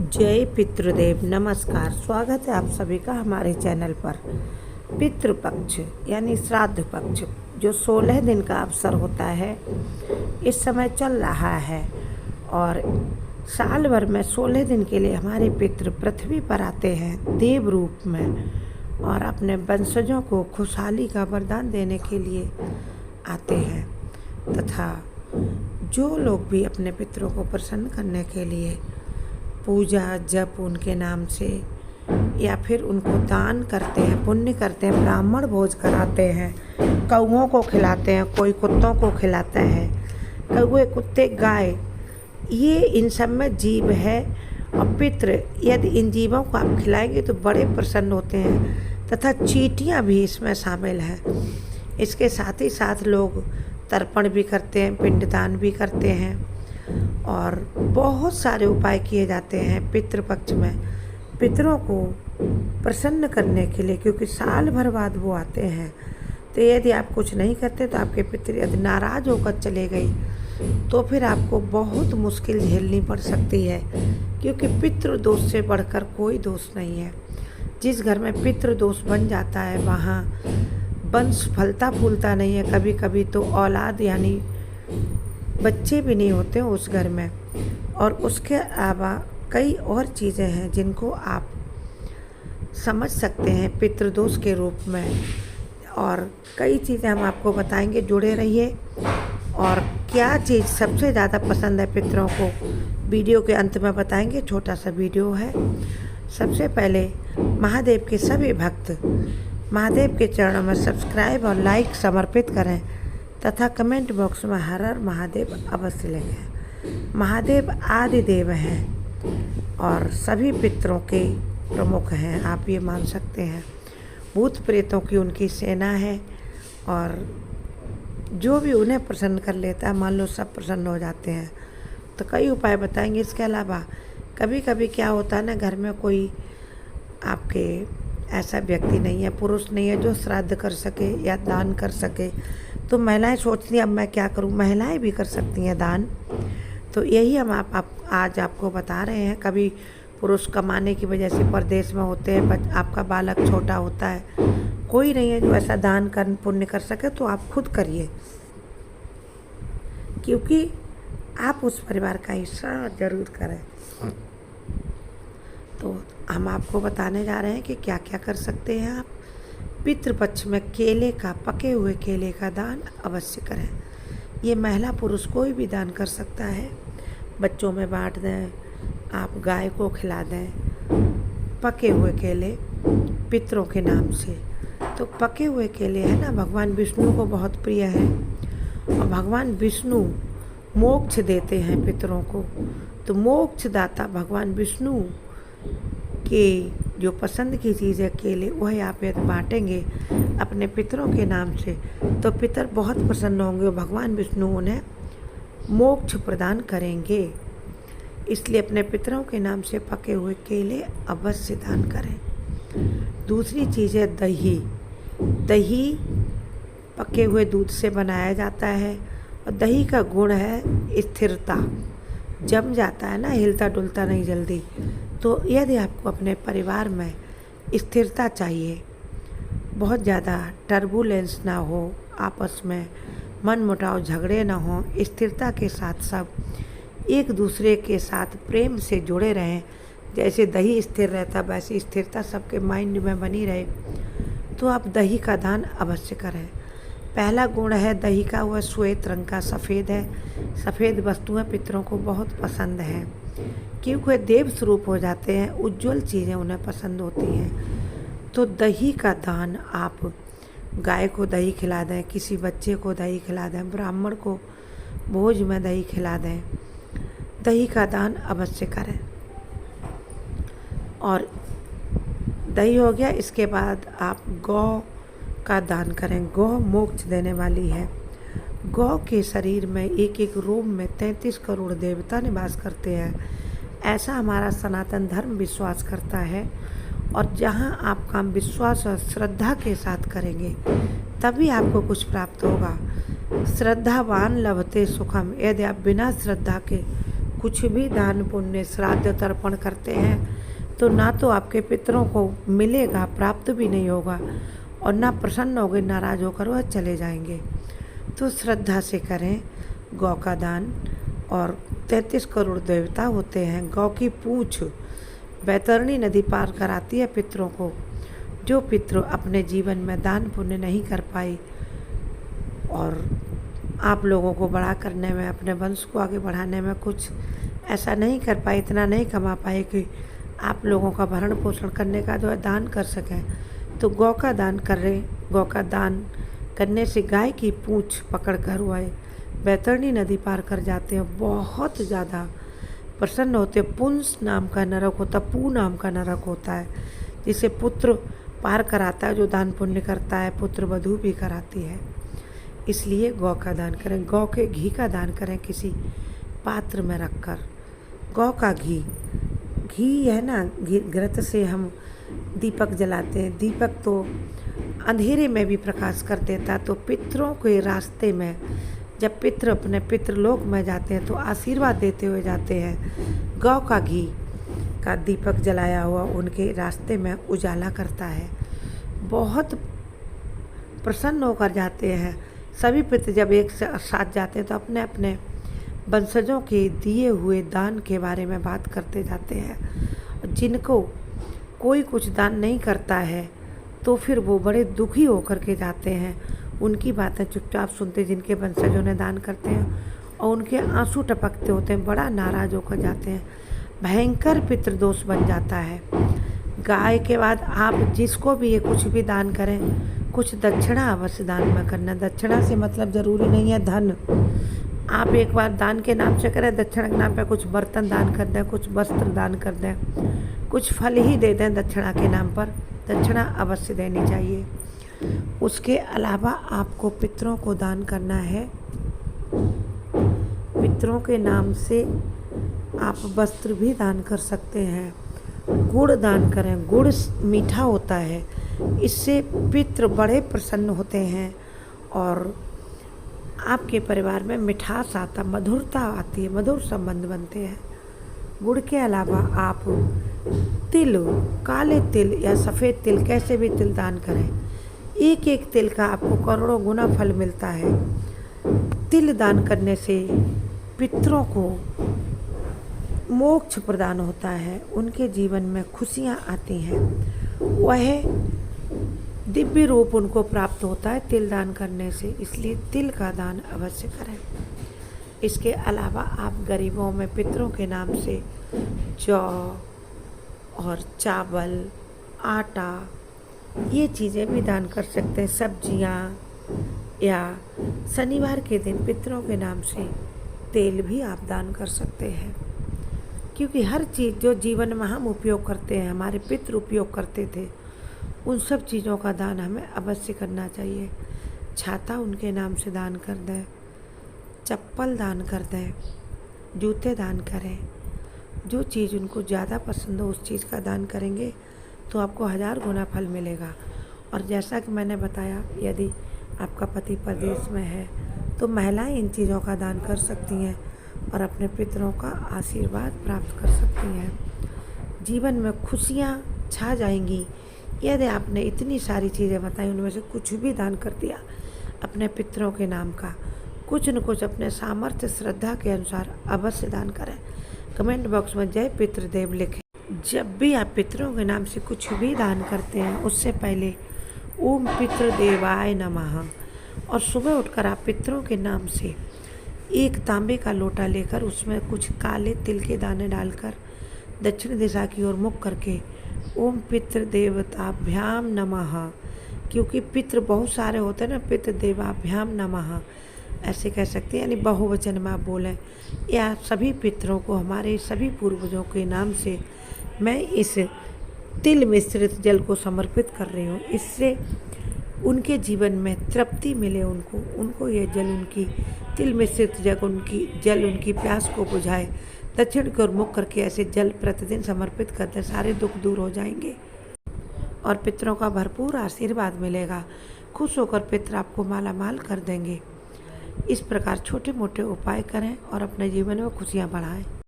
जय पितृदेव। नमस्कार, स्वागत है आप सभी का हमारे चैनल पर। पितृपक्ष यानी श्राद्ध पक्ष जो 16 दिन का अवसर होता है इस समय चल रहा है और साल भर में 16 दिन के लिए हमारे पितृ पृथ्वी पर आते हैं देव रूप में और अपने वंशजों को खुशहाली का वरदान देने के लिए आते हैं तथा जो लोग भी अपने पितरों को प्रसन्न करने के लिए पूजा जप उनके नाम से या फिर उनको दान करते हैं, पुण्य करते हैं, ब्राह्मण भोज कराते हैं, कौओं को खिलाते हैं, कोई कुत्तों को खिलाता है, कौए कुत्ते गाय, ये इन सब में जीव है और पितृ यदि इन जीवों को आप खिलाएंगे तो बड़े प्रसन्न होते हैं तथा चींटियाँ भी इसमें शामिल हैं। इसके साथ ही साथ लोग तर्पण भी करते हैं, पिंडदान भी करते हैं और बहुत सारे उपाय किए जाते हैं पितृपक्ष में पितरों को प्रसन्न करने के लिए, क्योंकि साल भर बाद वो आते हैं। तो यदि आप कुछ नहीं करते तो आपके पितृ यदि नाराज़ होकर चले गई तो फिर आपको बहुत मुश्किल झेलनी पड़ सकती है, क्योंकि पितृ दोष से बढ़कर कोई दोष नहीं है। जिस घर में पितृ दोष बन जाता है वहाँ वंश फलता फूलता नहीं है, कभी कभी तो औलाद यानी बच्चे भी नहीं होते हैं उस घर में। और उसके अलावा कई और चीज़ें हैं जिनको आप समझ सकते हैं पितृदोष के रूप में, और कई चीज़ें हम आपको बताएंगे, जुड़े रहिए। और क्या चीज़ सबसे ज़्यादा पसंद है पितरों को वीडियो के अंत में बताएंगे, छोटा सा वीडियो है। सबसे पहले महादेव के सभी भक्त महादेव के चरणों में सब्सक्राइब और लाइक समर्पित करें तथा कमेंट बॉक्स में हर हर महादेव अवश्य लिखें। महादेव आदि देव हैं और सभी पितरों के प्रमुख हैं, आप ये मान सकते हैं। भूत प्रेतों की उनकी सेना है और जो भी उन्हें प्रसन्न कर लेता है मान लो सब प्रसन्न हो जाते हैं। तो कई उपाय बताएंगे। इसके अलावा कभी कभी क्या होता है ना, घर में कोई आपके ऐसा व्यक्ति नहीं है, पुरुष नहीं है जो श्राद्ध कर सके या दान कर सके, तो महिलाएं सोचती हैं अब मैं क्या करूं। महिलाएं भी कर सकती हैं दान। तो यही हम आज आपको बता रहे हैं। कभी पुरुष कमाने की वजह से परदेश में होते हैं, आपका बालक छोटा होता है, कोई नहीं है जो ऐसा दान कर पुण्य कर सके, तो आप खुद करिए, क्योंकि आप उस परिवार का हिस्सा जरूर करें। तो हम आपको बताने जा रहे हैं कि क्या क्या कर सकते हैं आप। पितृपक्ष में केले का, पके हुए केले का दान अवश्य करें। ये महिला पुरुष कोई भी दान कर सकता है। बच्चों में बांट दें, आप गाय को खिला दें पके हुए केले पितरों के नाम से। तो पके हुए केले है ना, भगवान विष्णु को बहुत प्रिय है और भगवान विष्णु मोक्ष देते हैं पितरों को। तो मोक्षदाता भगवान विष्णु के जो पसंद की चीज़ है केले, वह आप यदि बांटेंगे अपने पितरों के नाम से तो पितर बहुत प्रसन्न होंगे, भगवान विष्णु उन्हें मोक्ष प्रदान करेंगे। इसलिए अपने पितरों के नाम से पके हुए केले अवश्य दान करें। दूसरी चीज़ है दही। दही पके हुए दूध से बनाया जाता है और दही का गुण है स्थिरता, जम जाता है ना, हिलता डुलता नहीं जल्दी। तो यदि आपको अपने परिवार में स्थिरता चाहिए, बहुत ज़्यादा टर्बुलेंस ना हो, आपस में मन मुटाव झगड़े ना हो, स्थिरता के साथ सब एक दूसरे के साथ प्रेम से जुड़े रहें, जैसे दही स्थिर रहता वैसे स्थिरता सबके माइंड में बनी रहे, तो आप दही का दान अवश्य करें। पहला गुण है दही का, वह श्वेत रंग का सफ़ेद है। सफ़ेद वस्तुएं पितरों को बहुत पसंद हैं, क्योंकि वे देव स्वरूप हो जाते हैं, उज्जवल चीज़ें उन्हें पसंद होती हैं। तो दही का दान आप गाय को दही खिला दें, किसी बच्चे को दही खिला दें, ब्राह्मण को भोज में दही खिला दें, दही का दान अवश्य करें। और दही हो गया, इसके बाद आप गौ का दान करें। गौ मोक्ष देने वाली है। गौ के शरीर में एक एक रोम में 33 करोड़ देवता निवास करते हैं, ऐसा हमारा सनातन धर्म विश्वास करता है। और जहाँ आप काम विश्वास और श्रद्धा के साथ करेंगे तभी आपको कुछ प्राप्त होगा। श्रद्धावान लभते सुखम। यदि आप बिना श्रद्धा के कुछ भी दान पुण्य श्राद्ध तर्पण करते हैं तो ना तो आपके पितरों को मिलेगा, प्राप्त भी नहीं होगा, और ना प्रसन्न होगे, नाराज होकर वह चले जाएंगे। तो श्रद्धा से करें गौ का दान। और 33 करोड़ देवता होते हैं। गौ की पूंछ बैतरणी नदी पार कराती है पितरों को। जो पितृ अपने जीवन में दान पुण्य नहीं कर पाए और आप लोगों को बड़ा करने में, अपने वंश को आगे बढ़ाने में कुछ ऐसा नहीं कर पाए, इतना नहीं कमा पाए कि आप लोगों का भरण पोषण करने का जो है दान कर सकें, तो गौ का दान कर रहे। गौ का दान करने से गाय की पूंछ पकड़ कर वह बैतरणी नदी पार कर जाते हैं। बहुत ज़्यादा प्रसन्न होते। पुंस नाम का नरक होता, पू नाम का नरक होता है, जिसे पुत्र पार कराता है। जो दान पुण्य करता है पुत्र वधू भी कराती है। इसलिए गौ का दान करें। गौ के घी का दान करें किसी पात्र में रखकर। गौ का घी है ना, घी घृत से हम दीपक जलाते हैं। दीपक तो अंधेरे में भी प्रकाश कर देता। तो पितरों के रास्ते में जब पितृ अपने पितृलोक में जाते हैं तो आशीर्वाद देते हुए जाते हैं। गौ का घी का दीपक जलाया हुआ उनके रास्ते में उजाला करता है। बहुत प्रसन्न होकर जाते हैं। सभी पितृ जब एक साथ जाते हैं तो अपने अपने वंशजों के दिए हुए दान के बारे में बात करते जाते हैं। जिनको कोई कुछ दान नहीं करता है तो फिर वो बड़े दुखी होकर के जाते हैं। उनकी बातें चुपचाप सुनते जिनके वंशजों ने दान करते हैं, और उनके आंसू टपकते होते हैं, बड़ा नाराज होकर जाते हैं। भयंकर पितृदोष बन जाता है। गाय के बाद आप जिसको भी ये कुछ भी दान करें, कुछ दक्षिणा अवश्य दान में करना। दक्षिणा से मतलब ज़रूरी नहीं है धन। आप एक बार दान के नाम से करें, दक्षिणा के नाम पे कुछ बर्तन दान कर दें, कुछ वस्त्र दान कर दें, कुछ फल ही दे दें दक्षिणा के नाम पर। दक्षिणा अवश्य देनी चाहिए। उसके अलावा आपको पितरों को दान करना है। पितरों के नाम से आप वस्त्र भी दान कर सकते हैं। गुड़ दान करें। गुड़ मीठा होता है, इससे पितृ बड़े प्रसन्न होते हैं और आपके परिवार में मिठास आता, मधुरता आती है, मधुर संबंध बनते हैं। गुड़ के अलावा आप तिल, काले तिल या सफ़ेद तिल, कैसे भी तिल दान करें। एक एक तिल का आपको करोड़ों गुना फल मिलता है। तिल दान करने से पितरों को मोक्ष प्रदान होता है, उनके जीवन में खुशियाँ आती हैं, वह दिव्य रूप उनको प्राप्त होता है तिल दान करने से। इसलिए तिल का दान अवश्य करें। इसके अलावा आप गरीबों में पितरों के नाम से जौ और चावल, आटा, ये चीज़ें भी दान कर सकते हैं। सब्जियां, या शनिवार के दिन पितरों के नाम से तेल भी आप दान कर सकते हैं। क्योंकि हर चीज़ जो जीवन में हम उपयोग करते हैं, हमारे पितृ उपयोग करते थे, उन सब चीज़ों का दान हमें अवश्य करना चाहिए। छाता उनके नाम से दान कर दें, चप्पल दान कर दें, जूते दान करें। जो चीज़ उनको ज़्यादा पसंद हो उस चीज़ का दान करेंगे तो आपको 1000 गुना फल मिलेगा। और जैसा कि मैंने बताया, यदि आपका पति परदेश में है तो महिलाएं इन चीज़ों का दान कर सकती हैं और अपने पितरों का आशीर्वाद प्राप्त कर सकती हैं। जीवन में खुशियाँ छा जाएंगी यदि आपने इतनी सारी चीज़ें बताई, उनमें से कुछ भी दान कर दिया अपने पितरों के नाम का। कुछ न कुछ अपने सामर्थ्य श्रद्धा के अनुसार अवश्य दान करें। कमेंट बॉक्स में जय पितृदेव लिखें। जब भी आप पितरों के नाम से कुछ भी दान करते हैं उससे पहले ओम पितृदेवाय नमः, और सुबह उठकर आप पितरों के नाम से एक तांबे का लोटा लेकर उसमें कुछ काले तिल के दाने डालकर दक्षिण दिशा की ओर मुख करके ओम पितृदेवताभ्याम नमः, क्योंकि पितृ बहुत सारे होते हैं ना, पितृदेवाभ्याम नमः ऐसे कह सकते हैं, यानी बहुवचन में आप बोलें। या सभी पितरों को, हमारे सभी पूर्वजों के नाम से मैं इस तिल मिश्रित जल को समर्पित कर रही हूँ। इससे उनके जीवन में तृप्ति मिले, उनको ये जल, उनकी तिल मिश्रित जल उनकी प्यास को बुझाए। दक्षिण की ओर मुख करके ऐसे जल प्रतिदिन समर्पित करते सारे दुख दूर हो जाएंगे और पितरों का भरपूर आशीर्वाद मिलेगा। खुश होकर पितर आपको माला माल कर देंगे। इस प्रकार छोटे मोटे उपाय करें और अपने जीवन में खुशियाँ बढ़ाएं।